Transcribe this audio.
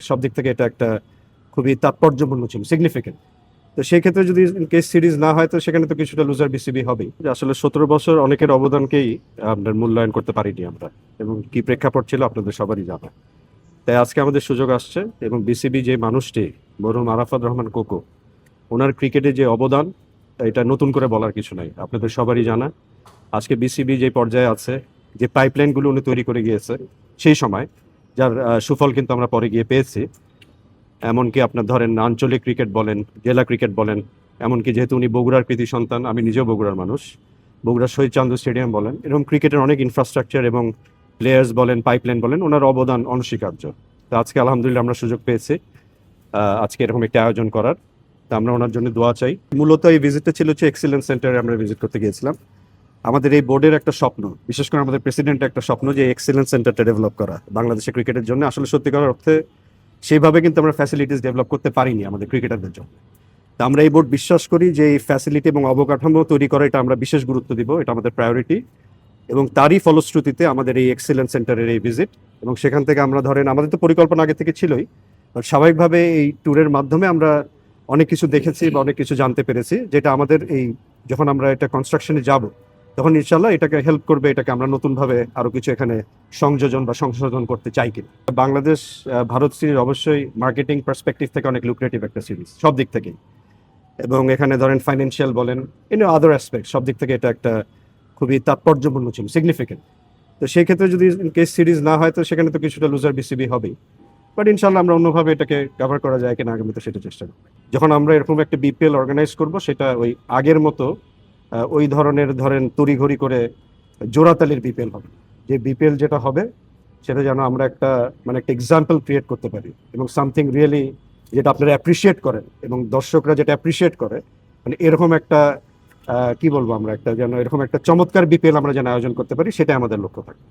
সব দিক থেকে এটা একটা খুবই তাৎপর্যপূর্ণ ছিল, সিগনিফিকেন্ট। তো সেই ক্ষেত্রে যদি কেস সিরিজ না হয় তো সেখানে তো কিছুটা লুজার বিসিবি হবেই। আসলে 17 বছর অনেকের অবদানকেই আপনার মূল্যায়ন করতে পারিনি আমরা, এবং কি প্রেক্ষাপট ছিল আপনাদের সবারই জানা। তাই আজকে আমাদের সুযোগ আসছে, এবং বিসিবি যে মানুষটি মরহুম আরাফাত রহমান কোকো, ওনার ক্রিকেটে যে অবদান, এটা নতুন করে বলার কিছু নাই, আপনাদের সবারই জানা। আজকে বিসিবি যে পর্যায়ে আছে, যে পাইপলাইনগুলো উনি তৈরি করে গিয়েছে সেই সময়, যার সুফল কিন্তু আমরা পরে গিয়ে পেয়েছি। এমনকি আপনার ধরেন আঞ্চলিক ক্রিকেট বলেন, জেলা ক্রিকেট বলেন, এমনকি যেহেতু উনি বগুড়ার কৃতি সন্তান, আমি নিজেও বগুড়ার মানুষ, বগুড়ার শহীদ চান্দু স্টেডিয়াম বলেন, এরকম ক্রিকেটের অনেক ইনফ্রাস্ট্রাকচার এবং প্লেয়ার্স বলেন, পাইপলাইন বলেন, ওনার অবদান অনস্বীকার্য। তো আজকে আলহামদুলিল্লাহ আমরা সুযোগ পেয়েছি আজকে এরকম একটা আয়োজন করার। তা আমরা ওনার জন্য দোয়া চাই। মূলত এই ভিজিটটা ছিল হচ্ছে এক্সিলেন্স সেন্টারে আমরা ভিজিট করতে গিয়েছিলাম। আমাদের এই বোর্ডের একটা স্বপ্ন, বিশেষ করে আমাদের প্রেসিডেন্টের একটা স্বপ্ন, যে এক্সিলেন্স সেন্টারটা ডেভেলপ করা বাংলাদেশের ক্রিকেটের জন্য। আসলে সত্যিকার অর্থে সেইভাবে কিন্তু আমরা ফ্যাসিলিটিস ডেভেলপ করতে পারিনি আমাদের ক্রিকেটারদের জন্য। তা আমরা এই বোর্ড বিশ্বাস করি যে এই ফ্যাসিলিটি এবং অবকাঠামো তৈরি করা, এটা আমরা বিশেষ গুরুত্ব দিব, এটা আমাদের প্রায়োরিটি। এবং তারই ফলশ্রুতিতে আমাদের এই এক্সিলেন্স সেন্টারের এই ভিজিট, এবং সেখান থেকে আমরা ধরেন আমাদের তো পরিকল্পনা আগে থেকে ছিলই, আর স্বাভাবিকভাবে এই ট্যুরের মাধ্যমে আমরা অনেক কিছু দেখেছি বা অনেক কিছু জানতে পেরেছি, যেটা আমাদের এই যখন আমরা এটা কনস্ট্রাকশনে যাব তখন ইনশাল্লাহ এটাকে হেল্প করবে, এটাকে আমরা নতুনভাবে আরো কিছু এখানে সংযোজন বা সংশোধন করতে চাই কিনা। বাংলাদেশ ভারত সিরিজ অবশ্যই মার্কেটিং পার্সপেক্টিভ থেকে অনেক লুক্রেটিভ একটা সিরিজ সব দিক থেকেই, এবং এখানে ধরেন ফাইন্যান্সিয়াল বলেন, আদার অ্যাসপেক্ট, সব দিক থেকে এটা একটা খুবই তাৎপর্যপূর্ণ ছিল, সিগনিফিকেন্ট। তো সেই ক্ষেত্রে যদি কেস সিরিজ না হয় তো সেখানে তো কিছুটা লুজার বিসিবি হবেই। বাট ইনশাল্লাহ আমরা অন্যভাবে এটাকে কভার করা যায় কিনা আগামীতে সেটা চেষ্টা করব। যখন আমরা এরকম একটা বিপিএল অর্গানাইজ করব, সেটা ওই আগের মতো ওই ধরনের ধরেন তড়িঘড়ি করে জোড়াতালির বিপিএল হবে। যে বিপিএল যেটা হবে সেটা যেন আমরা একটা মানে একটা এক্সাম্পল ক্রিয়েট করতে পারি, এবং সামথিং রিয়েলি যেটা আপনারা অ্যাপ্রিসিয়েট করেন এবং দর্শকরা যেটা অ্যাপ্রিসিয়েট করে, মানে এরকম একটা কি বলবো আমরা, একটা যেন এরকম একটা চমৎকার বিপিএল আমরা যেন আয়োজন করতে পারি, সেটাই আমাদের লক্ষ্য থাকে।